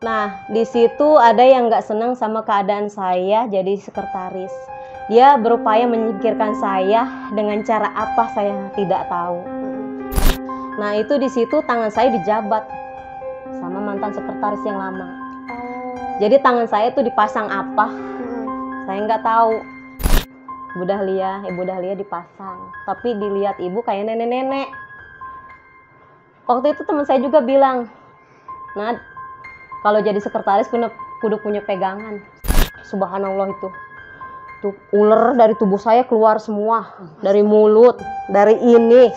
Nah, di situ ada yang nggak senang sama keadaan saya jadi sekretaris. Dia berupaya menyingkirkan saya dengan cara apa saya tidak tahu. Nah, itu di situ tangan saya dijabat sama mantan sekretaris yang lama. Jadi tangan saya tuh dipasang apa? Saya nggak tahu. Ibu Dahlia dipasang. Tapi dilihat ibu kayak nenek-nenek. Waktu itu teman saya juga bilang, "Nad, kalau jadi sekretaris kudu punya pegangan." Subhanallah itu. Tuh ular dari tubuh saya keluar semua, dari mulut, dari ini.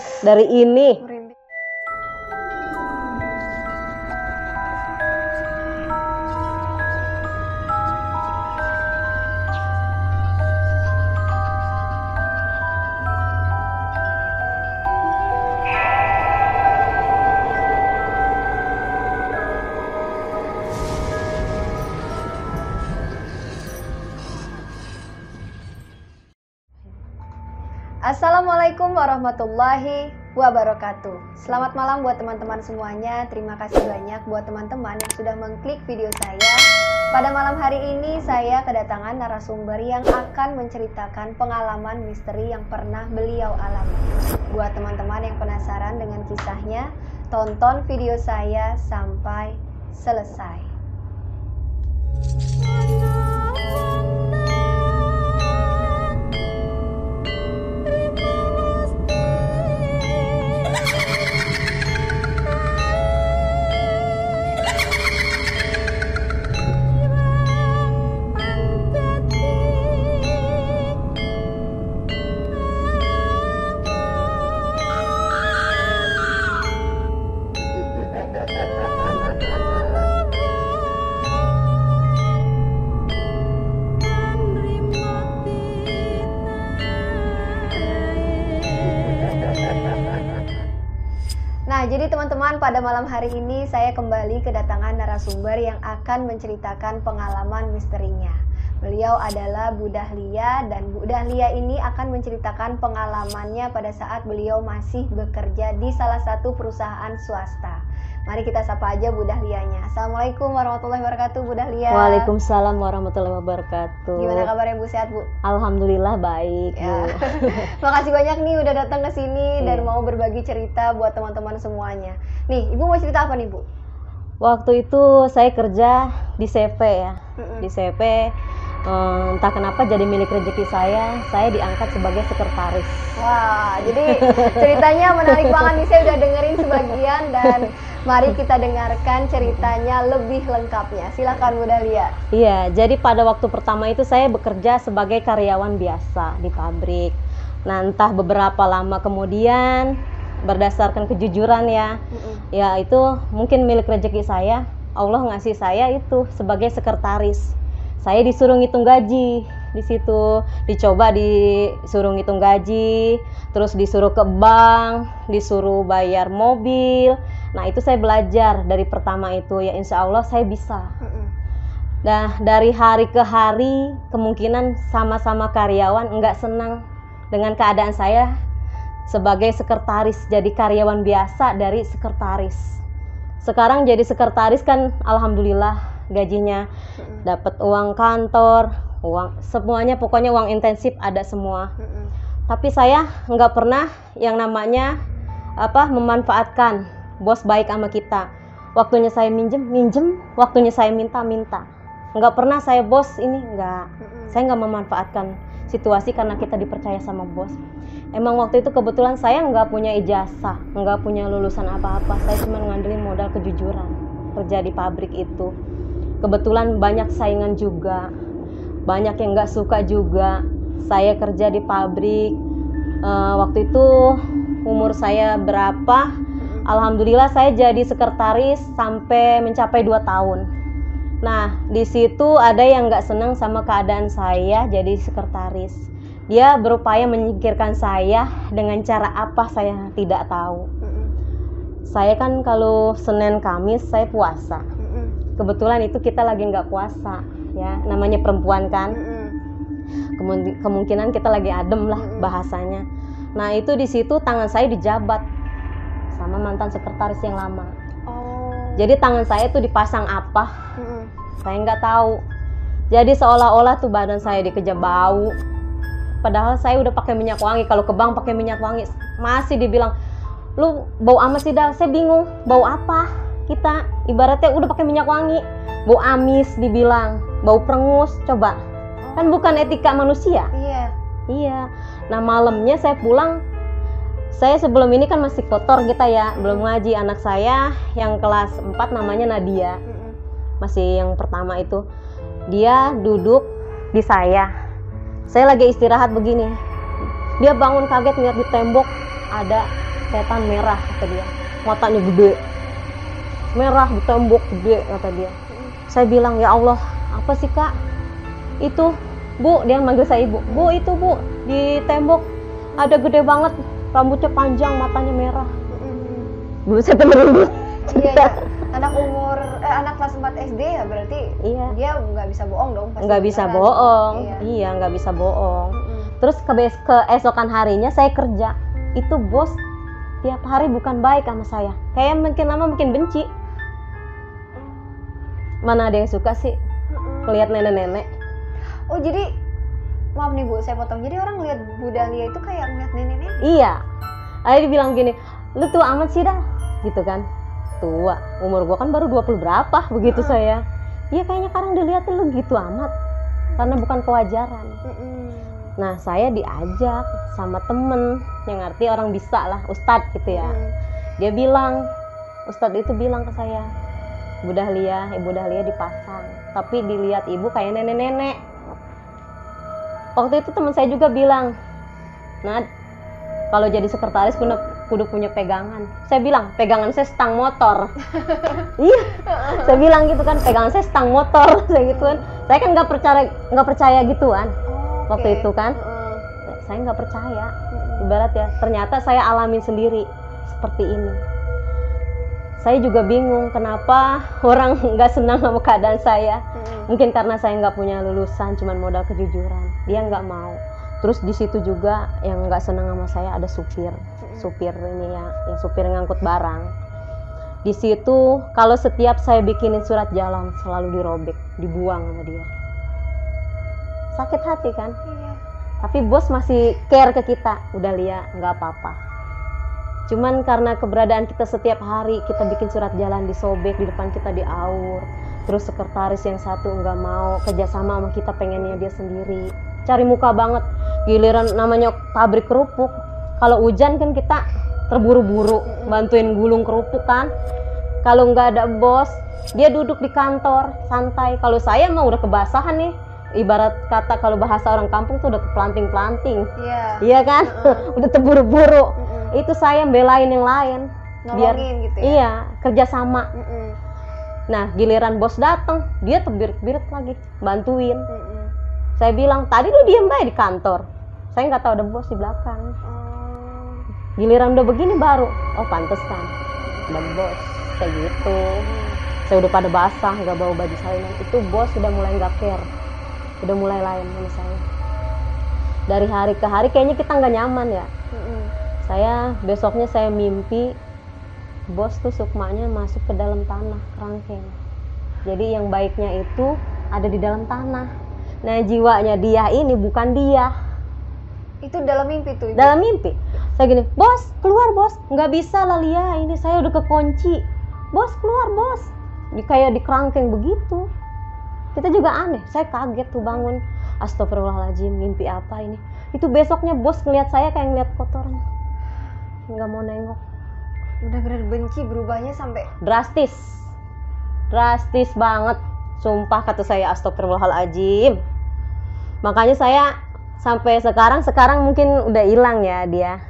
Assalamualaikum warahmatullahi wabarakatuh. Selamat malam buat teman-teman semuanya. Terima kasih banyak buat teman-teman yang sudah mengklik video saya. Pada malam hari ini saya kedatangan narasumber yang akan menceritakan pengalaman misteri yang pernah beliau alami. Buat teman-teman yang penasaran dengan kisahnya, tonton video saya sampai selesai. Nah, jadi teman-teman, pada malam hari ini saya kembali kedatangan narasumber yang akan menceritakan pengalaman misterinya. Beliau adalah Bu Dahlia, dan Bu Dahlia ini akan menceritakan pengalamannya pada saat beliau masih bekerja di salah satu perusahaan swasta. Mari kita sapa aja Bu Dahlianya. Assalamualaikum warahmatullahi wabarakatuh, Bu Dahlia. Waalaikumsalam warahmatullahi wabarakatuh. Gimana kabarnya Bu? Sehat Bu? Alhamdulillah baik, Ya. Bu. Makasih banyak nih udah datang ke sini dan mau berbagi cerita buat teman-teman semuanya. Nih, Ibu mau cerita apa nih Bu? Waktu itu saya kerja di CV ya. Di CV entah kenapa jadi milik rezeki saya diangkat sebagai sekretaris. Wah, jadi ceritanya menarik banget nih, saya udah dengerin sebagian dan mari kita dengarkan ceritanya lebih lengkapnya. Silakan Bu Dahlia. Iya, jadi pada waktu pertama itu saya bekerja sebagai karyawan biasa di pabrik. Nah, entah beberapa lama kemudian berdasarkan kejujuran ya itu mungkin milik rezeki saya, Allah ngasih saya itu sebagai sekretaris. Saya disuruh ngitung gaji di situ, disuruh ngitung gaji, terus disuruh ke bank, disuruh bayar mobil. Nah, itu saya belajar dari pertama itu, ya insya Allah saya bisa. Nah, dari hari ke hari kemungkinan sama-sama karyawan enggak senang dengan keadaan saya sebagai sekretaris, jadi karyawan biasa dari sekretaris. Sekarang jadi sekretaris kan alhamdulillah gajinya dapat uang kantor, uang semuanya, pokoknya uang intensif ada semua. Tapi saya nggak pernah yang namanya memanfaatkan bos baik sama kita. Waktunya saya minjem, waktunya saya minta. Nggak pernah saya bos ini saya nggak memanfaatkan situasi karena kita dipercaya sama bos. Emang waktu itu kebetulan saya nggak punya ijazah, nggak punya lulusan apa-apa. Saya cuma ngandelin modal kejujuran kerja di pabrik itu. Kebetulan banyak saingan juga, banyak yang nggak suka juga. Saya kerja di pabrik. Waktu itu umur saya berapa? Alhamdulillah saya jadi sekretaris sampai mencapai 2 tahun. Nah, di situ ada yang nggak senang sama keadaan saya jadi sekretaris. Dia berupaya menyingkirkan saya dengan cara apa saya tidak tahu. Saya kan kalau Senin Kamis saya puasa. Kebetulan itu kita lagi nggak puasa, ya namanya perempuan kan. Kemungkinan kita lagi adem lah bahasanya. Nah, itu di situ tangan saya dijabat sama mantan sekretaris yang lama. Jadi tangan saya tuh dipasang apa? Mm-mm. Saya nggak tahu. Jadi seolah-olah tuh badan saya dikejar bau. Padahal saya udah pakai minyak wangi. Kalau ke bank pakai minyak wangi, masih dibilang, lu bau amat sih dah. Saya bingung, bau apa? Kita ibaratnya udah pakai minyak wangi, bau amis dibilang, bau perengus. Coba, kan bukan etika manusia. Iya. Iya. Nah malamnya saya pulang. Saya sebelum ini kan masih kotor kita ya, belum ngaji. Anak saya yang kelas 4 namanya Nadia, Mm-mm. masih yang pertama itu. Dia duduk di saya lagi istirahat begini. Dia bangun kaget ngeliat di tembok ada setan merah, kata dia. Matanya gede, merah di tembok gede, kata dia. Saya bilang, ya Allah, apa sih kak? Itu bu, dia manggil saya ibu. Bu, itu bu, di tembok ada gede banget, rambutnya panjang, matanya merah. Dulu saya merinding. Iya, ya. Anak kelas 4 SD ya berarti. Iya. Dia nggak bisa bohong dong. Pasti Nggak bisa beneran. bohong. Iya. Iya, nggak bisa bohong. Mm-mm. Terus keesokan harinya saya kerja. Itu bos tiap hari bukan baik sama saya. Kayak makin lama makin benci. Mana ada yang suka sih lihat nenek-nenek? Oh jadi, maaf nih bu, saya potong. Jadi orang lihat Bu Dahlia itu kayak ngeliat nenek-nenek. Iya. Akhirnya dibilang gini, lu tua amat sih dah, gitu kan? Tua. Umur gua kan baru 20 berapa, begitu saya. Iya kayaknya sekarang dilihatin lu gitu amat, karena bukan kewajaran. Nah saya diajak sama temen yang ngerti orang bisa lah, ustadz gitu ya. Dia bilang, ustadz itu bilang ke saya, Ibu Dahlia dipasang, tapi dilihat ibu kayak nenek-nenek. Waktu itu teman saya juga bilang, Nad, kalau jadi sekretaris kudu punya pegangan. Saya bilang, pegangan saya stang motor. Iya, saya bilang gitu kan, pegangan saya stang motor. Saya gitu kan, saya kan nggak percaya gituan. Waktu itu kan, saya nggak percaya. Ibarat ya, ternyata saya alamin sendiri seperti ini. Saya juga bingung kenapa orang nggak senang sama keadaan saya. Mungkin karena saya nggak punya lulusan, cuman modal kejujuran. Dia nggak mau. Terus di situ juga yang nggak senang sama saya ada supir ini ya, yang supir ngangkut barang. Di situ kalau setiap saya bikinin surat jalan selalu dirobek, dibuang sama dia. Sakit hati kan? Iya. Tapi bos masih care ke kita. Udah Lia, nggak apa-apa. Cuman karena keberadaan kita setiap hari, kita bikin surat jalan disobek, di depan kita diaur. Terus sekretaris yang satu nggak mau kerjasama sama kita, pengennya dia sendiri. Cari muka banget. Giliran namanya pabrik kerupuk. Kalau hujan kan kita terburu-buru bantuin gulung kerupuk kan. Kalau nggak ada bos, dia duduk di kantor santai. Kalau saya mah udah kebasahan nih. Ibarat kata kalau bahasa orang kampung tuh udah kepelanting-pelanting. Iya. Iya kan? Udah terburu-buru. Itu saya belain yang lain. Nolongin gitu ya. Iya, kerjasama. Nah, giliran bos datang, dia terbirit-birit lagi, bantuin. Saya bilang, tadi lu diem baik di kantor. Saya nggak tahu ada bos di belakang. Giliran udah begini baru, oh pantesan, ada bos. Kayak gitu. Saya udah pada basah, nggak bawa baju salinan. Itu bos sudah mulai nggak care. Udah mulai lain sama saya. Dari hari ke hari kayaknya kita nggak nyaman ya. Besoknya saya mimpi bos tuh sukmanya masuk ke dalam tanah kerangkeng. Jadi yang baiknya itu ada di dalam tanah. Nah jiwanya dia ini bukan dia. Itu dalam mimpi tuh? Dalam mimpi. Saya gini, bos keluar bos. Nggak bisa lah Lia, ini saya udah kekunci. Bos keluar bos. Kayak di kerangkeng begitu. Kita juga aneh, saya kaget tuh bangun. Astagfirullahaladzim, mimpi apa ini? Itu besoknya bos ngeliat saya kayak ngeliat kotoran. Nggak mau nengok. Bener-bener benci berubahnya sampai drastis banget. Sumpah kata saya, astagfirullahaladzim. Makanya saya sampai sekarang mungkin udah hilang ya dia.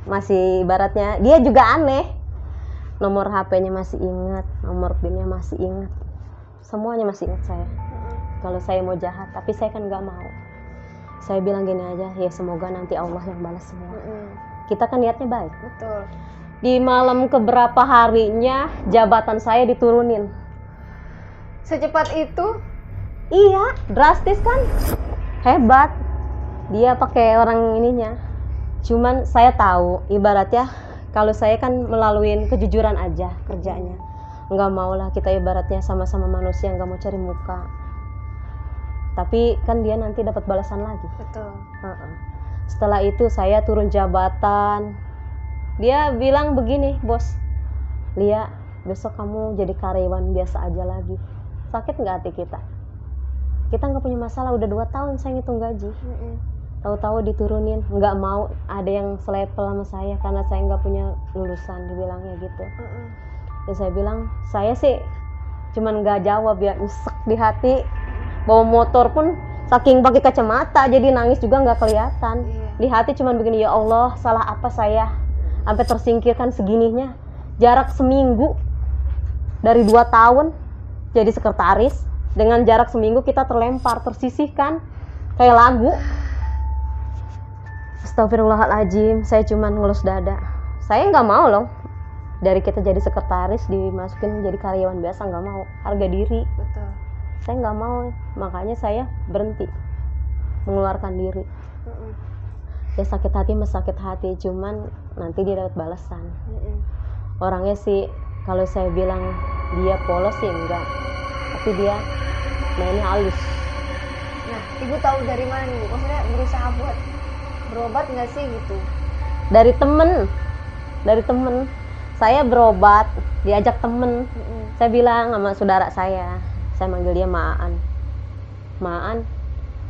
Masih ibaratnya, dia juga aneh. Nomor HP-nya masih ingat, nomor PIN-nya masih ingat. Semuanya masih ingat saya. Kalau saya mau jahat, tapi saya kan nggak mau. Saya bilang gini aja, ya semoga nanti Allah yang balas semua. Kita kan niatnya baik. betul. Di malam keberapa harinya jabatan saya diturunin. Secepat itu? Iya, drastis kan? Hebat. Dia pakai orang ininya. Cuman saya tahu, ibaratnya kalau saya kan melalui kejujuran aja kerjanya. nggak mau lah, kita ibaratnya sama-sama manusia, nggak mau cari muka. Tapi kan dia nanti dapat balasan lagi. Betul. Setelah itu saya turun jabatan. Dia bilang begini, bos, Lia, besok kamu jadi karyawan biasa aja lagi. Sakit nggak hati kita? Kita nggak punya masalah, udah 2 tahun saya ngitung gaji. Tahu-tahu diturunin, nggak mau ada yang selevel sama saya karena saya nggak punya lulusan, dibilangnya gitu. Ya saya bilang, saya sih cuman nggak jawab ya, nyesek di hati. Bawa motor pun saking pakai kacamata jadi nangis juga nggak kelihatan. Di hati cuman begini, ya Allah, salah apa saya sampai tersingkirkan segininya. Jarak seminggu dari 2 tahun jadi sekretaris, dengan jarak seminggu kita terlempar, tersisihkan kayak lagu. Astagfirullahaladzim, saya cuman ngelus dada. Saya nggak mau loh dari kita jadi sekretaris dimasukin jadi karyawan biasa, nggak mau. Harga diri. Betul. Saya nggak mau, makanya saya berhenti mengeluarkan diri. Ya sakit hati mas sakit hati, cuman nanti dia dapat balasan. Orangnya sih kalau saya bilang dia polos sih enggak, tapi dia mainnya halus. Nah, ibu tahu dari mana nih? Maksudnya berusaha buat berobat nggak sih gitu? Dari temen saya berobat, diajak temen. Saya bilang sama saudara saya manggil dia Maan,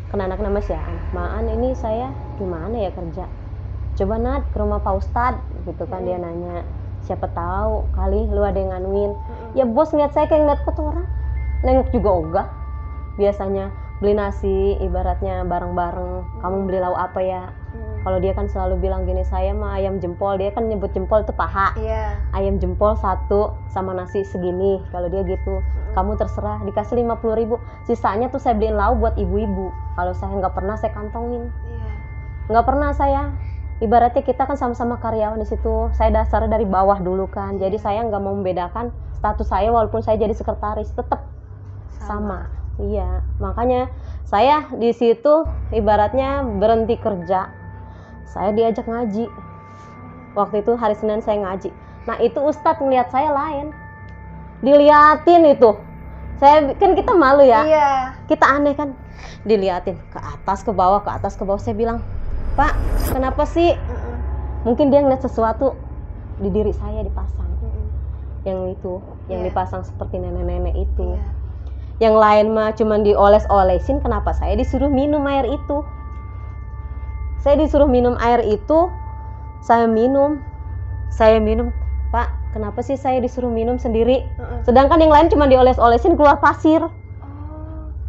kan anak nama Syaan. Maan, ini saya gimana ya kerja? Coba Nat ke rumah Pak Ustadz gitu kan. Dia nanya, siapa tahu kali lu ada yang nganuin. Ya bos ngeliat saya kayak ngeliat kotoran, nengok juga ogah. Biasanya beli nasi ibaratnya bareng-bareng, kamu beli lauk apa ya? Kalau dia kan selalu bilang gini, saya mah ayam jempol, dia kan nyebut jempol itu paha. Ayam jempol 1 sama nasi segini, kalau dia gitu. Kamu terserah, dikasih 50.000, sisanya tuh saya beliin lauk buat ibu-ibu. Kalau saya nggak pernah saya kantongin, nggak pernah saya. Ibaratnya kita kan sama-sama karyawan di situ. Saya dasarnya dari bawah dulu kan, jadi saya nggak mau membedakan status saya walaupun saya jadi sekretaris, tetap sama. Iya, makanya saya di situ ibaratnya berhenti kerja. Saya diajak ngaji. Waktu itu hari Senin saya ngaji. Nah itu Ustadz ngeliat saya lain, diliatin itu. Saya kan kita malu ya. Kita aneh kan, diliatin ke atas ke bawah ke atas ke bawah. Saya bilang, Pak, kenapa sih? Mungkin dia ngeliat sesuatu di diri saya dipasang. Yang itu, yang dipasang seperti nenek-nenek itu. Yang lain mah cuman dioles-olesin, kenapa saya disuruh minum air itu? Saya disuruh minum air itu, saya minum. Pak, kenapa sih saya disuruh minum sendiri? Sedangkan yang lain cuma dioles-olesin keluar pasir.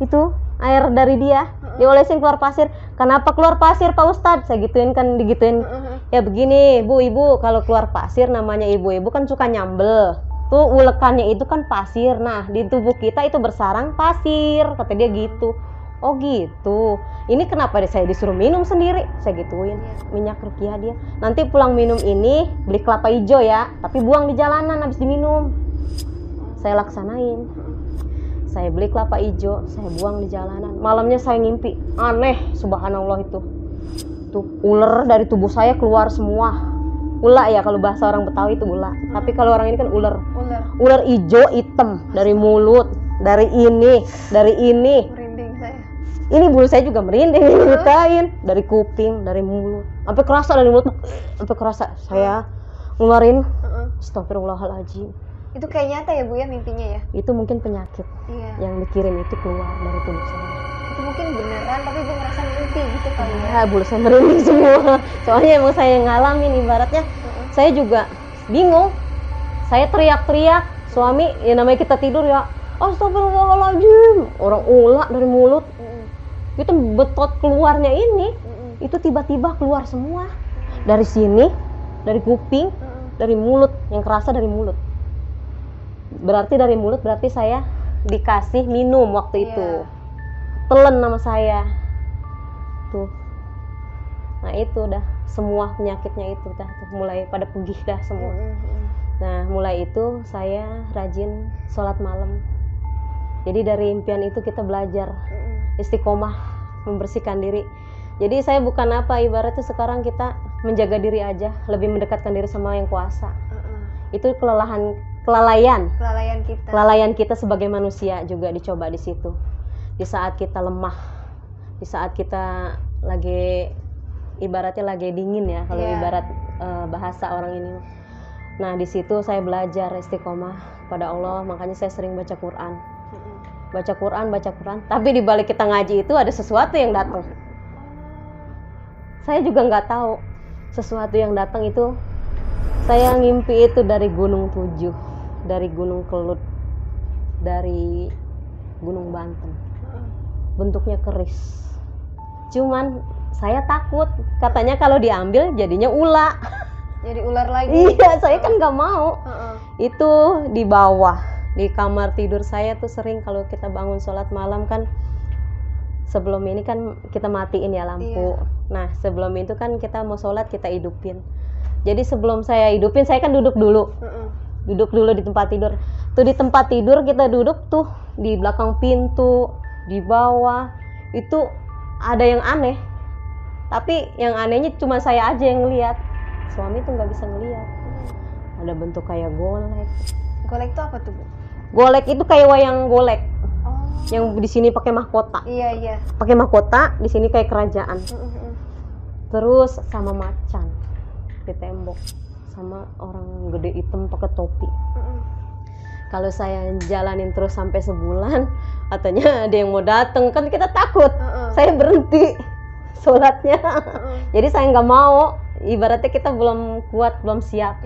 Itu air dari dia, diolesin keluar pasir. Kenapa keluar pasir Pak Ustadz? Saya gituin kan, digituin. Ya begini, Bu, Ibu, kalau keluar pasir namanya ibu-ibu kan suka nyambel. Tuh ulekannya itu kan pasir. Nah, di tubuh kita itu bersarang pasir, kata dia gitu. Oh gitu. Ini kenapa saya disuruh minum sendiri? Saya gituin. Minyak rukiah dia. Nanti pulang minum ini beli kelapa hijau ya, tapi buang di jalanan habis diminum. Saya laksanain. Saya beli kelapa hijau, saya buang di jalanan. Malamnya saya ngimpi. Aneh, subhanallah itu. Tuh ular dari tubuh saya keluar semua. Ula ya, kalau bahasa orang Betawi itu ula. Tapi kalau orang ini kan ular. Ular hijau hitam dari mulut, dari ini. Merinding saya. Ini bulu saya juga merinding, nyeritain. Dari kuping, dari mulut, sampai kerasa dari mulut, sampai kerasa saya ngeluarin. Astagfirullahaladzim. Itu kayak nyata ya Bu ya mimpinya ya? Itu mungkin penyakit yang dikirim itu keluar dari tubuh saya. Itu mungkin beneran, tapi gue ngerasa mimpi gitu kali ya. Bulu saya merinding semua. Soalnya emang saya ngalamin, ibaratnya saya juga bingung. Saya teriak-teriak, suami, ya namanya kita tidur ya, astagfirullahaladzim, orang ular dari mulut. Itu betot keluarnya ini, itu tiba-tiba keluar semua. Dari sini, dari kuping, dari mulut, yang kerasa dari mulut. Berarti dari mulut, berarti saya dikasih minum waktu itu. Telan nama saya. Tuh. Nah itu dah, semua penyakitnya itu dah mulai pada pergi dah semua. Nah mulai itu saya rajin sholat malam. Jadi dari impian itu kita belajar istiqomah, membersihkan diri. Jadi saya bukan apa, ibaratnya sekarang kita menjaga diri aja, lebih mendekatkan diri sama yang kuasa. Itu kelelahan kelalaian kita sebagai manusia juga dicoba di situ. Di saat kita lemah, di saat kita lagi ibaratnya lagi dingin ya, kalau ibarat bahasa orang ini. Nah di situ saya belajar istiqomah pada Allah, makanya saya sering baca Quran. Baca Quran, tapi di balik kita ngaji itu ada sesuatu yang datang. Saya juga nggak tahu sesuatu yang datang itu. Saya ngimpi itu dari Gunung Tujuh, dari Gunung Kelut, dari Gunung Banten. Bentuknya keris. Cuman saya takut, katanya kalau diambil jadinya ula. Jadi ular lagi. Iya, saya kan nggak mau. Itu di bawah, di kamar tidur saya tuh sering kalau kita bangun sholat malam kan, sebelum ini kan kita matiin ya lampu. Nah sebelum itu kan kita mau sholat kita hidupin. Jadi sebelum saya hidupin saya kan duduk dulu di tempat tidur. Tuh di tempat tidur kita duduk tuh di belakang pintu, di bawah itu ada yang aneh. Tapi yang anehnya cuma saya aja yang ngeliat. Suami tuh nggak bisa ngeliat. Ada bentuk kayak golek. Golek itu apa tuh, Bu? Golek itu kayak wayang golek. Yang di sini pakai mahkota. Iya. Pakai mahkota, di sini kayak kerajaan. Terus sama macan di tembok, sama orang gede hitam pakai topi. Kalau saya jalanin terus sampai sebulan, katanya ada yang mau datang, kan kita takut. Saya berhenti sholatnya. Jadi saya nggak mau. Ibaratnya kita belum kuat, belum siap.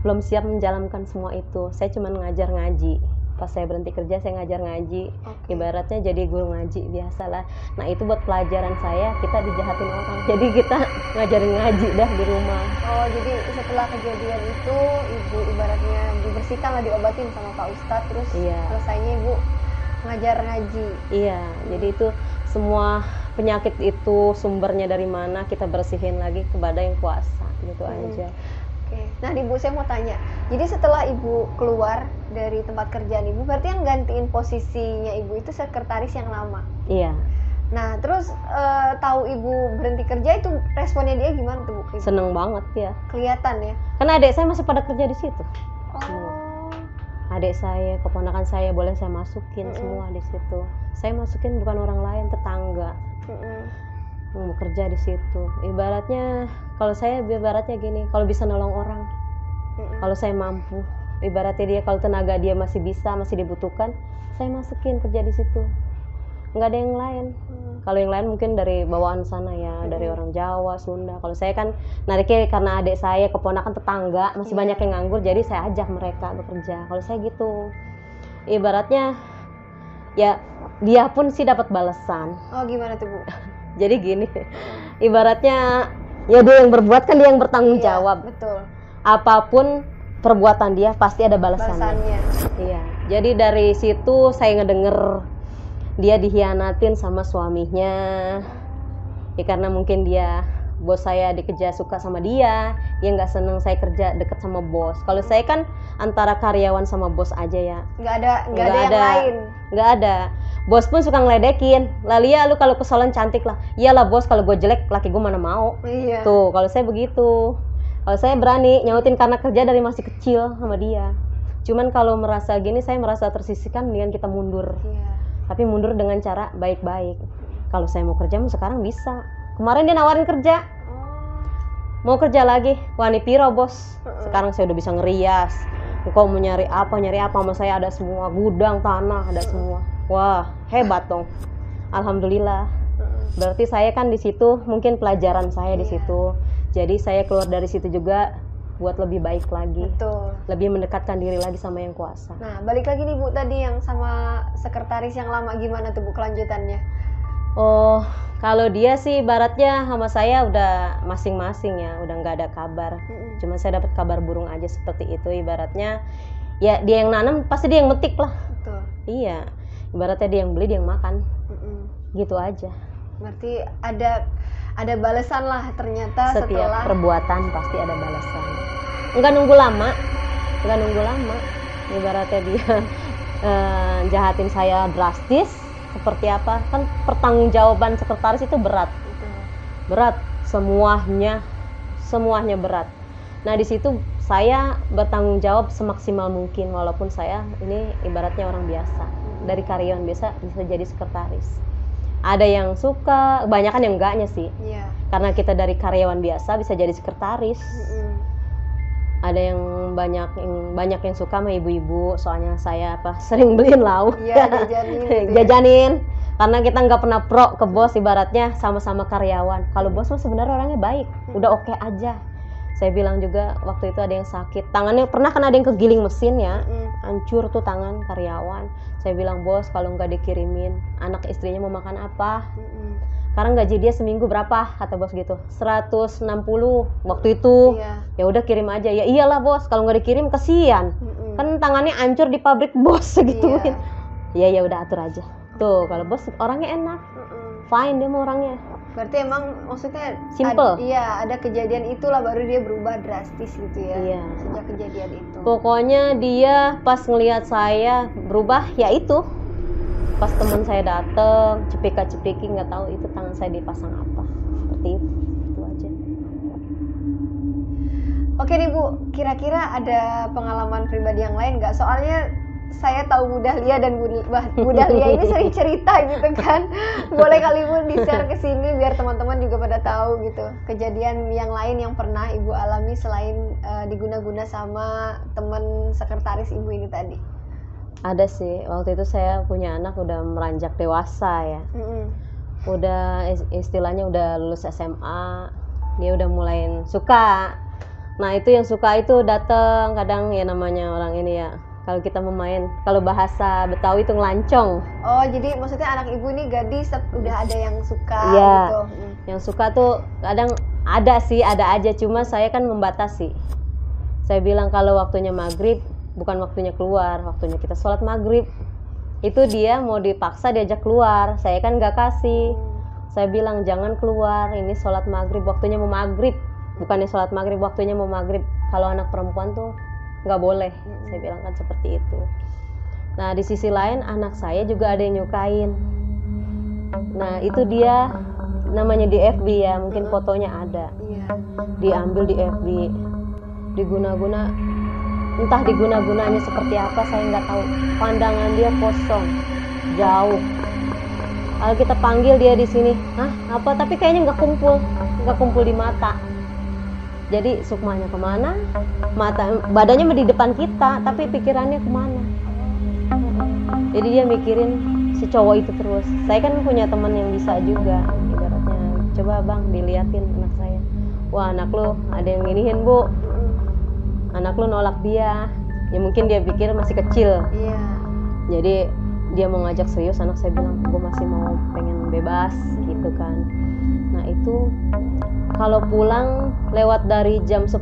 Belum siap menjalankan semua itu. Saya cuma ngajar ngaji. Pas saya berhenti kerja saya ngajar ngaji. Ibaratnya jadi guru ngaji biasalah. Nah itu buat pelajaran saya, kita dijahatin orang, jadi kita ngajarin ngaji dah di rumah. Oh jadi setelah kejadian itu ibu ibaratnya dibersihkan lah, diobatin sama Pak Ustadz, terus selesainya ibu ngajar ngaji. Iya, jadi itu semua penyakit itu sumbernya dari mana kita bersihin lagi kepada yang kuasa gitu aja. Nah ibu saya mau tanya, jadi setelah ibu keluar dari tempat kerjaan ibu, berarti yang gantiin posisinya ibu itu sekretaris yang lama? Iya. Nah terus tahu ibu berhenti kerja itu responnya dia gimana tuh Bu? Seneng banget ya. Kelihatan ya? Karena adik saya masih pada kerja di situ. Adik saya, keponakan saya boleh saya masukin semua di situ. Saya masukin bukan orang lain, tetangga. Mau bekerja di situ. Ibaratnya kalau saya ibaratnya gini, kalau bisa nolong orang, kalau saya mampu, ibaratnya dia kalau tenaga dia masih bisa, masih dibutuhkan, saya masukin kerja di situ. Nggak ada yang lain. Kalau yang lain mungkin dari bawaan sana ya, dari orang Jawa, Sunda. Kalau saya kan nariknya karena adik saya, keponakan tetangga, masih banyak yang nganggur, jadi saya ajak mereka bekerja. Kalau saya gitu, ibaratnya ya dia pun sih dapat balasan. Oh gimana tuh Bu? Jadi gini, ibaratnya ya dia yang berbuat kan dia yang bertanggung jawab. Betul. Apapun perbuatan dia pasti ada balasannya. Iya. Jadi dari situ saya ngedenger dia dihianatin sama suaminya. Ya karena mungkin dia bos saya dikejar suka sama dia nggak seneng saya kerja deket sama bos. Kalau saya kan antara karyawan sama bos aja ya. Nggak ada yang lain. Nggak ada. Bos pun suka ngeledekin. Lah Lia lu kalau kesolan cantik lah. Iyalah bos, kalau gue jelek laki gue mana mau. Tuh kalau saya begitu. Kalau saya berani nyautin karena kerja dari masih kecil sama dia. Cuman kalau merasa gini saya merasa tersisihkan, mendingan kita mundur. Tapi mundur dengan cara baik-baik. Kalau saya mau kerja sekarang bisa. Kemarin dia nawarin kerja. Mau kerja lagi. Wah ini piro bos. Sekarang saya udah bisa ngerias. Engkau mau nyari apa sama saya ada semua. Gudang, tanah, ada semua. Wah, hebat dong. Alhamdulillah. Berarti saya kan di situ mungkin pelajaran saya di situ. Jadi saya keluar dari situ juga buat lebih baik lagi. Betul. Lebih mendekatkan diri lagi sama yang kuasa. Nah, balik lagi nih Bu tadi yang sama sekretaris yang lama, gimana tuh Bu kelanjutannya? Oh, kalau dia sih ibaratnya sama saya udah masing-masing ya, udah nggak ada kabar. Cuma saya dapat kabar burung aja seperti itu. Ibaratnya ya dia yang nanam pasti dia yang metik lah. Betul. Iya. Ibaratnya dia yang beli, dia yang makan. Gitu aja. Berarti ada balasan lah ternyata. Setiap setelah perbuatan pasti ada balasan. Nggak nunggu lama. Ibaratnya dia jahatin saya drastis seperti apa, kan pertanggungjawaban sekretaris itu berat. Berat, semuanya berat. Nah di situ saya bertanggung jawab semaksimal mungkin, walaupun saya ini ibaratnya orang biasa, dari karyawan biasa bisa jadi sekretaris. Ada yang suka, kebanyakan yang enggaknya sih. Iya. Karena kita dari karyawan biasa bisa jadi sekretaris. Ada yang banyak yang suka sama ibu-ibu, soalnya saya sering beliin lauk. Iya, jajanin gitu ya. Jajanin. Karena kita nggak pernah pro ke bos, ibaratnya sama-sama karyawan. Kalau bos mah sebenarnya orangnya baik, udah oke aja. Saya bilang juga waktu itu ada yang sakit, tangannya pernah kan ada yang kegiling mesin ya, hancur tuh tangan karyawan. Saya bilang, bos kalau nggak dikirimin, anak istrinya mau makan apa? Karena gaji dia seminggu berapa? Kata bos gitu, 160 waktu itu. Iya. Ya udah kirim aja. Ya iyalah bos, kalau nggak dikirim kesian. Kan tangannya hancur di pabrik bos segituin. Ya udah atur aja. Tuh kalau bos orangnya enak, fine dia mau orangnya. Berarti emang maksudnya Simple. Iya, ada kejadian itulah baru dia berubah drastis gitu ya. Iya. Sejak kejadian itu. Pokoknya dia pas ngelihat saya berubah, ya itu. Pas teman saya dateng, cepika-cepiki nggak tahu itu tangan saya dipasang apa. Seperti itu aja. Oke nih Bu, kira-kira ada pengalaman pribadi yang lain nggak? Soalnya saya tahu Bu Dahlia dan Bu Dahlia ini sering cerita gitu kan. Boleh kali Bu di-share ke sini biar teman-teman juga pada tahu gitu. Kejadian yang lain yang pernah Ibu alami selain diguna-guna sama teman sekretaris Ibu ini tadi. Ada sih, waktu itu saya punya anak udah meranjak dewasa ya. Udah istilahnya udah lulus SMA, dia udah mulai suka. Nah itu yang suka itu datang kadang ya namanya orang ini ya. Kalau kita memain, kalau bahasa Betawi itu ngelancong. Oh, jadi maksudnya anak Ibu ini gadis udah ada yang suka ya, gitu. Yang suka tuh kadang ada sih, ada aja. Cuma saya kan membatasi. Saya bilang kalau waktunya maghrib, bukan waktunya keluar, waktunya kita sholat maghrib. Itu dia mau dipaksa diajak keluar, saya kan nggak kasih. Saya bilang jangan keluar, ini sholat maghrib, waktunya mau maghrib. Bukannya sholat maghrib, waktunya mau maghrib. Kalau anak perempuan tuh nggak boleh, saya bilang kan seperti itu. Nah di sisi lain anak saya juga ada yang nyukain. Nah itu dia namanya di FB ya, mungkin fotonya ada. Diambil di FB, diguna-guna, entah diguna-gunanya seperti apa saya nggak tahu. Pandangan dia kosong, jauh. Kalau kita panggil dia di sini, apa? Tapi kayaknya nggak kumpul di mata. Jadi sukmanya kemana, badannya di depan kita, tapi pikirannya kemana. Jadi dia mikirin si cowok itu terus. Saya kan punya teman yang bisa juga, ibaratnya, coba bang diliatin anak saya. Wah anak lu ada yang nginihin Bu, anak lu nolak dia. Ya mungkin dia pikir masih kecil. Jadi dia mau ngajak serius, anak saya bilang gue masih mau pengen bebas gitu kan. Nah itu kalau pulang lewat dari jam 10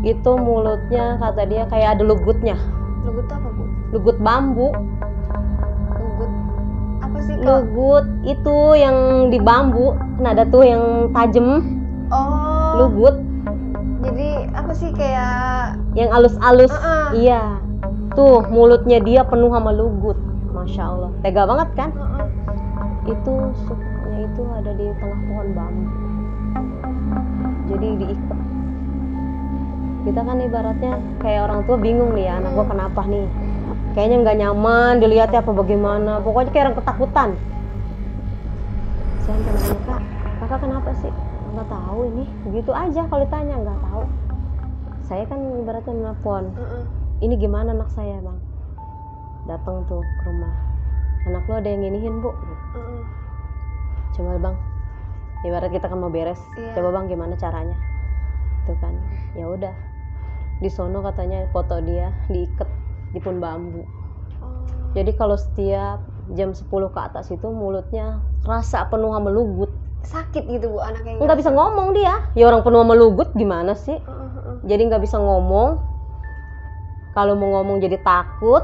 itu mulutnya kata dia kayak ada lugutnya. Lugut apa Bu? Lugut bambu. Lugut apa sih Kak? Lugut itu yang di bambu, kan ada tuh yang tajem. Oh. Lugut. Jadi apa sih kayak yang alus-alus. Iya. Tuh mulutnya dia penuh sama lugut. Masya Allah. Tega banget kan? Itu sukanya itu ada di tengah pohon bambu. Jadi diikat. Kita kan ibaratnya kayak orang tua bingung nih ya, anak gua kenapa nih? Kayaknya nggak nyaman dilihatnya apa bagaimana. Pokoknya kayak orang ketakutan. Saya nanya, kakak kenapa sih? Nggak tahu ini. Begitu aja kalau ditanya nggak tahu. Saya kan ibaratnya nelfon. Ini gimana anak saya bang? Datang tuh ke rumah. Anak lo ada yang nginihin Bu? Coba bang. Ibarat kita kan mau beres, coba bang gimana caranya, tuh kan, ya udah, di sono katanya foto dia diikat di pohon bambu. Jadi kalau setiap jam 10 ke atas itu mulutnya rasa penuh sama lugut. Sakit gitu Bu anaknya? Nggak bisa ngomong dia, ya orang penuh sama lugut gimana sih? Jadi nggak bisa ngomong. Kalau mau ngomong jadi takut,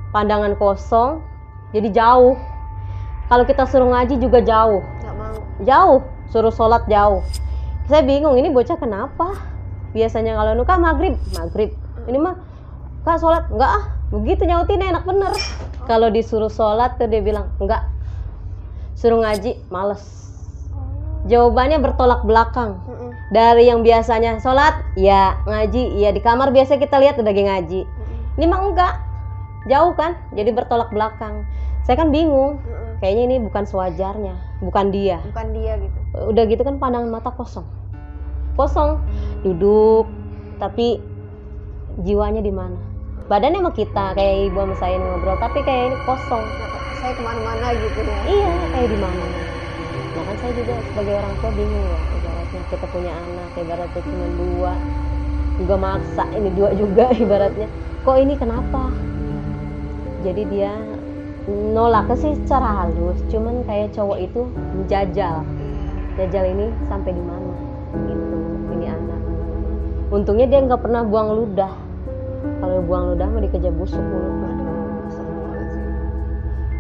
pandangan kosong, jadi jauh. Kalau kita suruh ngaji juga jauh. Jauh, suruh sholat jauh. Saya bingung ini bocah kenapa? Biasanya kalau nuka maghrib. Ini mah kak sholat enggak begitu nyautinnya enak bener. Kalau disuruh sholat tuh dia bilang enggak. Suruh ngaji males. Jawabannya bertolak belakang. Dari yang biasanya sholat, ya ngaji, ya di kamar biasa kita lihat udah lagi ngaji. Ini mah enggak, jauh kan, jadi bertolak belakang. Saya kan bingung, kayaknya ini bukan sewajarnya, bukan dia gitu. Udah gitu kan pandangan mata kosong, duduk, tapi jiwanya di mana? Badannya sama kita, kayak ibu sama saya ngobrol, tapi kayak ini kosong. Saya kemana-mana gitu ya. Iya, kayak di mana? Nah kan saya juga sebagai orang tua bingung ya, ibaratnya kita punya anak, ibaratnya cuma 2, juga maksa ini 2 juga ibaratnya. Kok ini kenapa? Jadi dia nolak sih secara halus, cuman kayak cowok itu menjajal ini sampai di mana gitu ini anak. Untungnya dia nggak pernah buang ludah. Kalau buang ludah mah dikejar busuk mulutnya.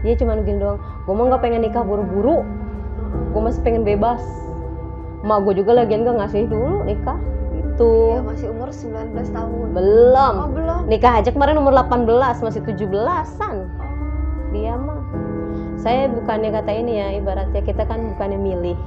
Dia cuma gini doang, gue mah nggak pengen nikah buru-buru, gue masih pengen bebas. Mak gue juga lagian gak ngasih dulu nikah gitu. Ya, masih umur 19 tahun. Belum. Oh, belum. Nikah aja kemarin umur 18, masih 17-an. Dia mah. Saya bukannya kata ini ya, ibaratnya kita kan bukannya milih.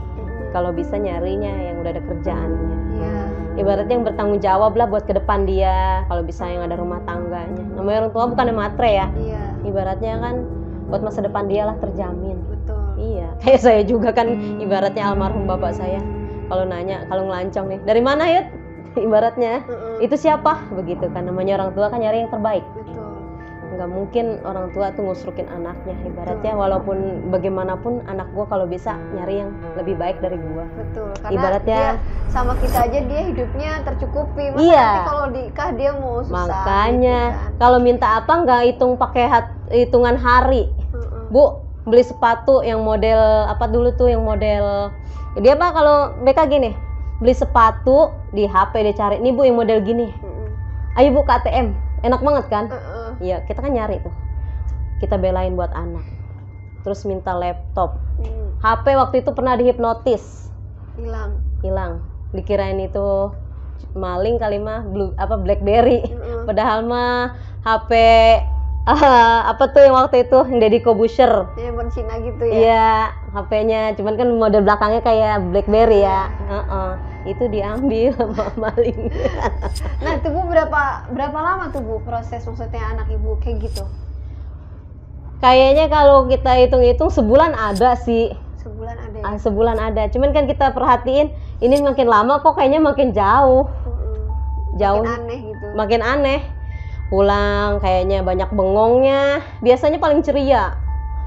Kalau bisa nyarinya yang udah ada kerjaannya. Iya. Ibaratnya yang bertanggung jawab lah buat ke depan dia. Kalau bisa yang ada rumah tangganya. Namanya orang tua bukannya matre ya. Iya. Ibaratnya kan buat masa depan dia lah terjamin. Betul. Iya. Kayak saya juga kan ibaratnya almarhum bapak saya. Kalau nanya, kalau ngelancong nih, dari mana ya? Ibaratnya, itu siapa? Begitu kan, namanya orang tua kan nyari yang terbaik. Betul. Nggak mungkin orang tua tuh ngusrukin anaknya. Ibaratnya walaupun bagaimanapun anak gua kalau bisa nyari yang lebih baik dari gua. Betul. Karena Ibaratnya dia, sama kita aja dia hidupnya tercukupi. Masa iya. nanti kalau nikah dia mau susah. Makanya gitu kan. kalau minta apa nggak hitung pakai hitungan hari. Bu, beli sepatu yang model apa dulu tuh, yang model dia apa kalau mereka gini, beli sepatu di HP dia cari, nih bu yang model gini, ayo bu ke ATM, enak banget kan? Iya, kita kan nyari tuh, kita belain buat anak. Terus minta laptop, HP waktu itu pernah dihipnotis, hilang, dikirain itu maling kali mah BlackBerry, padahal mah HP apa tuh yang waktu itu yang Deddy Corbuzier, yang Cina gitu ya. Iya, HP-nya, cuman kan model belakangnya kayak BlackBerry ya. Itu diambil sama maling. Nah, itu Bu berapa lama tuh Bu proses maksudnya anak Ibu kayak gitu? Kayaknya kalau kita hitung-hitung sebulan ada sih. Sebulan ada ya? Sebulan ada, cuman kan kita perhatiin ini makin lama kok kayaknya makin jauh. Jauh. Makin aneh gitu. Makin aneh. Pulang kayaknya banyak bengongnya. Biasanya paling ceria.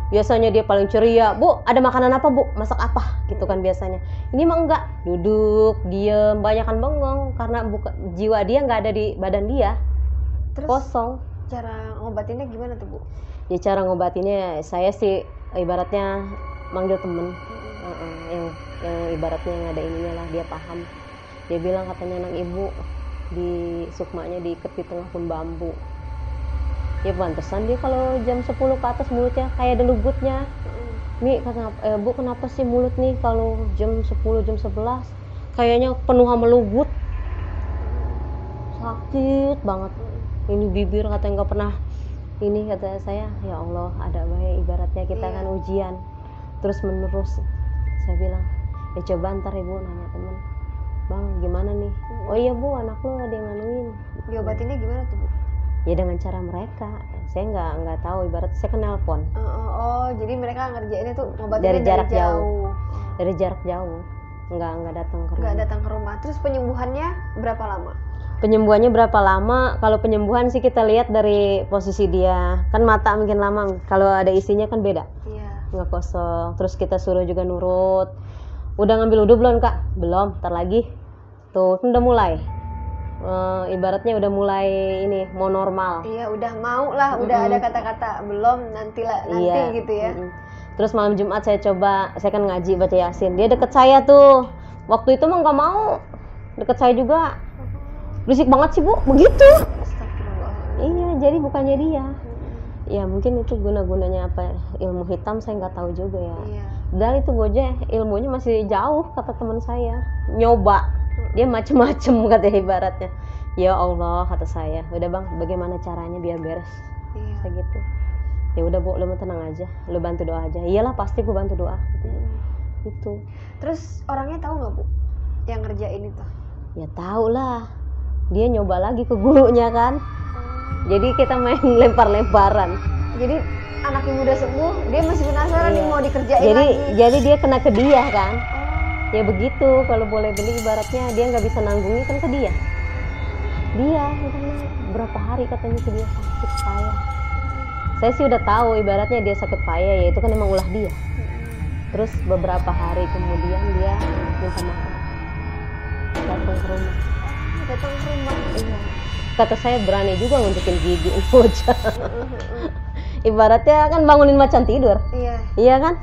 Biasanya dia paling ceria. Bu, ada makanan apa bu? Masak apa? Gitu kan biasanya. Ini mah enggak. Duduk, diem, banyakan bengong. Karena jiwa dia nggak ada di badan dia. Terus kosong. Cara ngobatinnya gimana tuh bu? Ya cara ngobatinnya saya sih ibaratnya manggil temen. Yang ibaratnya yang ada ininya lah, dia paham. Dia bilang katanya anak ibu di sukmanya diikat di tengah pun bambu. Ya pantesan dia kalau jam 10 ke atas mulutnya kayak ada lugutnya. Nih bu kenapa sih mulut nih kalau jam 10 jam 11 kayaknya penuh sama lugut, sakit banget. Ini bibir katanya nggak pernah ini, kata saya ya Allah ada baik, ibaratnya kita kan ujian terus menerus. Saya bilang ya coba ntar ibu nanya temen, bang gimana nih? Oh iya bu, anak lo ada yang nganuin. Diobatinnya gimana tuh bu? Ya dengan cara mereka, saya nggak tahu, ibarat saya kan nelpon. Oh jadi mereka ngerjainnya tuh ngobatinnya dari jarak jauh. Dari jarak jauh, nggak datang ke rumah. Nggak datang ke rumah. Terus penyembuhannya berapa lama? Penyembuhannya berapa lama? Kalau penyembuhan sih kita lihat dari posisi dia, kan mata mungkin lama, kalau ada isinya kan beda. Iya. Nggak kosong. Terus kita suruh juga nurut. Udah ngambil wudhu belum kak? Belum, ntar lagi. Tuh udah mulai. Ibaratnya udah mulai ini mau normal. Iya udah mau lah, udah ada kata-kata belum nanti gitu ya. Terus malam Jumat saya coba, saya kan ngaji baca Yasin, dia deket saya tuh. Waktu itu mah nggak mau, deket saya juga. Berisik banget sih bu, begitu. Iya, jadi bukannya dia. Ya mungkin itu guna-gunanya apa ilmu hitam saya nggak tahu juga ya. Dan itu bocah ilmunya masih jauh kata teman saya. Nyoba, dia macem-macem katanya ibaratnya. Ya Allah kata saya, udah bang, bagaimana caranya biar beres? Kayak gitu. Ya udah bu, lu tenang aja, lu bantu doa aja. Iyalah pasti gue bantu doa. Itu. Terus orangnya tahu nggak Bu yang ngerjain itu? Ya tahu lah. Dia nyoba lagi ke gurunya kan. Jadi kita main lempar-lemparan. Jadi anak ibu udah sembuh, dia masih penasaran nih mau dikerjain jadi, lagi. Jadi dia kena ke dia kan. Ya begitu, kalau boleh beli ibaratnya dia nggak bisa nanggungnya kan ke dia. Dia berapa hari katanya ke dia sakit payah. Saya sih udah tahu ibaratnya dia sakit payah, ya itu kan emang ulah dia. Terus beberapa hari kemudian dia minta maaf, datang ke rumah. Datang ke rumah. Iya. Kata saya berani juga ngunjukin gigi bocah. Ibaratnya kan bangunin macan tidur. Iya. Iya kan?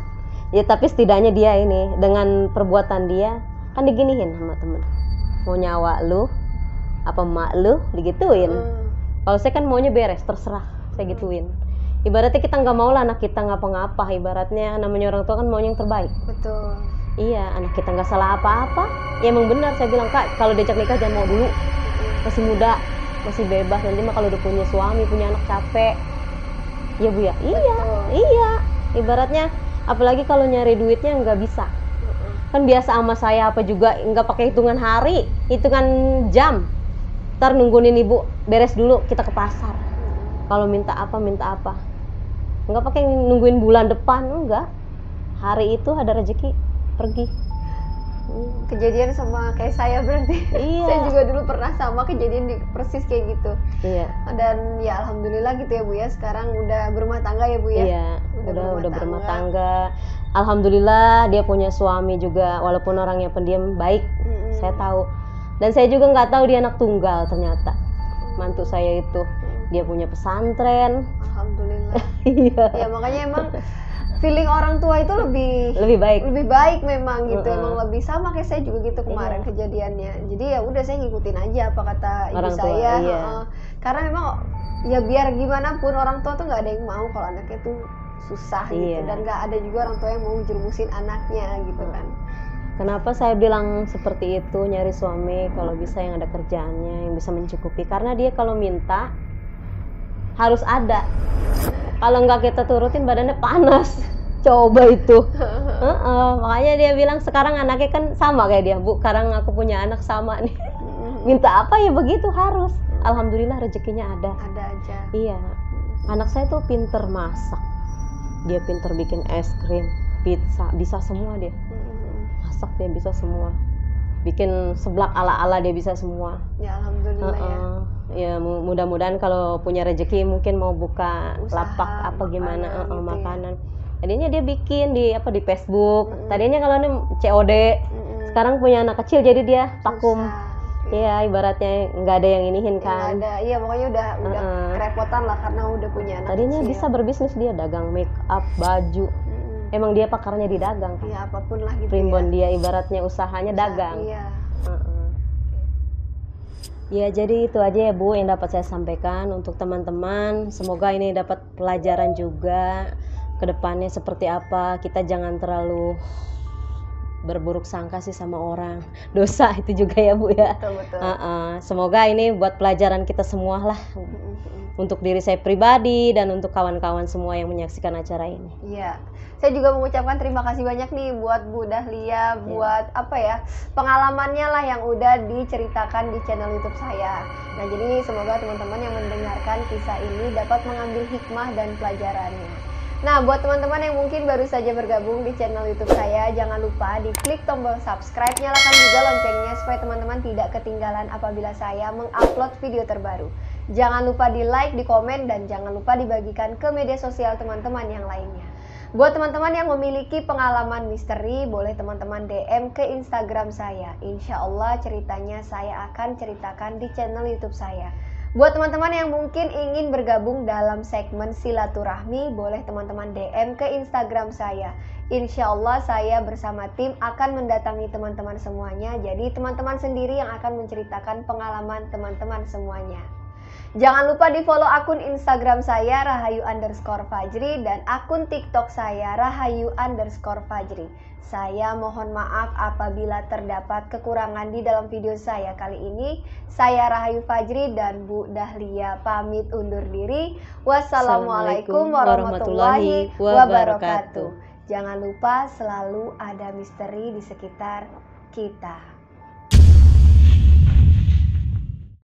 Ya tapi setidaknya dia ini dengan perbuatan dia kan diginiin sama temen. Mau nyawa lu apa mak lu digituin. Kalau saya kan maunya beres, terserah, saya gituin. Ibaratnya kita nggak mau lah anak kita ngapa-ngapa, ibaratnya namanya orang tua kan maunya yang terbaik. Betul. Iya, anak kita nggak salah apa-apa. Ya emang benar saya bilang, Kak, kalau diajak nikah jangan mau dulu. Masih muda, masih bebas, nanti mah kalau udah punya suami, punya anak capek. Iya Bu ya? Iya, iya. Ibaratnya apalagi kalau nyari duitnya nggak bisa. Kan biasa sama saya apa juga nggak pakai hitungan hari, hitungan jam. Ntar nungguin ibu beres dulu, kita ke pasar. Kalau minta apa, nggak pakai nungguin bulan depan, enggak. Hari itu ada rezeki pergi. Kejadian sama kayak saya berarti. Iya. Saya juga dulu pernah sama kejadian persis kayak gitu. Iya. Dan ya alhamdulillah gitu ya Bu ya, sekarang udah berumah tangga ya Bu ya. Iya, udah berumah tangga. Alhamdulillah dia punya suami juga, walaupun orangnya pendiam baik. Saya tahu. Dan saya juga nggak tahu dia anak tunggal ternyata. Mantu saya itu dia punya pesantren. Alhamdulillah. Iya. Ya makanya emang feeling orang tua itu lebih baik memang gitu. Emang lebih sama kayak saya juga gitu kemarin kejadiannya. Jadi ya udah saya ngikutin aja apa kata ibu orang tua, saya. iya. Karena memang ya biar gimana pun orang tua tuh nggak ada yang mau kalau anaknya tuh susah gitu. Dan nggak ada juga orang tua yang mau jermusin anaknya gitu kan. Kenapa saya bilang seperti itu, nyari suami kalau bisa yang ada kerjaannya, yang bisa mencukupi. Karena dia kalau minta harus ada. Kalau nggak kita turutin badannya panas. Coba itu. Makanya dia bilang sekarang anaknya kan sama kayak dia. Bu, sekarang aku punya anak sama nih. Minta apa ya begitu harus. Alhamdulillah rezekinya ada. Ada aja. Iya. Anak saya tuh pinter masak. Dia pinter bikin es krim, pizza, bisa semua dia. Masak dia bisa semua. Bikin seblak ala-ala dia bisa semua. Ya alhamdulillah ya. Ya mudah-mudahan kalau punya rezeki mungkin mau buka usaha, lapak apa gimana gitu makanan. Tadinya dia bikin di Facebook. Tadinya kalau ini COD. Sekarang punya anak kecil jadi dia vakum. Iya, ibaratnya nggak ada yang inihin kan. Nggak ada. Iya, pokoknya udah kerepotan lah karena udah punya anak Tadinya kecil. bisa berbisnis dia dagang make up, baju. Emang dia pakarnya di dagang kan. Iya, apapun lah gitu. Primbon dia ibaratnya usahanya dagang. Iya. Ya jadi itu aja ya Bu yang dapat saya sampaikan untuk teman-teman. Semoga ini dapat pelajaran juga ke depannya seperti apa. Kita jangan terlalu berburuk sangka sih sama orang. Dosa itu juga ya Bu ya. Betul. Semoga ini buat pelajaran kita semua lah. Untuk diri saya pribadi dan untuk kawan-kawan semua yang menyaksikan acara ini. Iya. Saya juga mengucapkan terima kasih banyak nih buat Bu Dahlia, buat pengalamannya lah yang udah diceritakan di channel YouTube saya. Nah, jadi semoga teman-teman yang mendengarkan kisah ini dapat mengambil hikmah dan pelajarannya. Nah, buat teman-teman yang mungkin baru saja bergabung di channel YouTube saya, jangan lupa diklik tombol subscribe, nyalakan juga loncengnya supaya teman-teman tidak ketinggalan apabila saya mengupload video terbaru. Jangan lupa di like, di komen, dan jangan lupa dibagikan ke media sosial teman-teman yang lainnya. Buat teman-teman yang memiliki pengalaman misteri, boleh teman-teman DM ke Instagram saya. Insya Allah ceritanya saya akan ceritakan di channel YouTube saya. Buat teman-teman yang mungkin ingin bergabung dalam segmen silaturahmi, boleh teman-teman DM ke Instagram saya. Insya Allah saya bersama tim akan mendatangi teman-teman semuanya. Jadi teman-teman sendiri yang akan menceritakan pengalaman teman-teman semuanya. Jangan lupa di follow akun Instagram saya Rahayu_Fajri dan akun TikTok saya Rahayu_Fajri. Saya mohon maaf apabila terdapat kekurangan di dalam video saya kali ini. Saya Rahayu Fajri dan Bu Dahlia pamit undur diri. Wassalamualaikum warahmatullahi wabarakatuh. Jangan lupa selalu ada misteri di sekitar kita.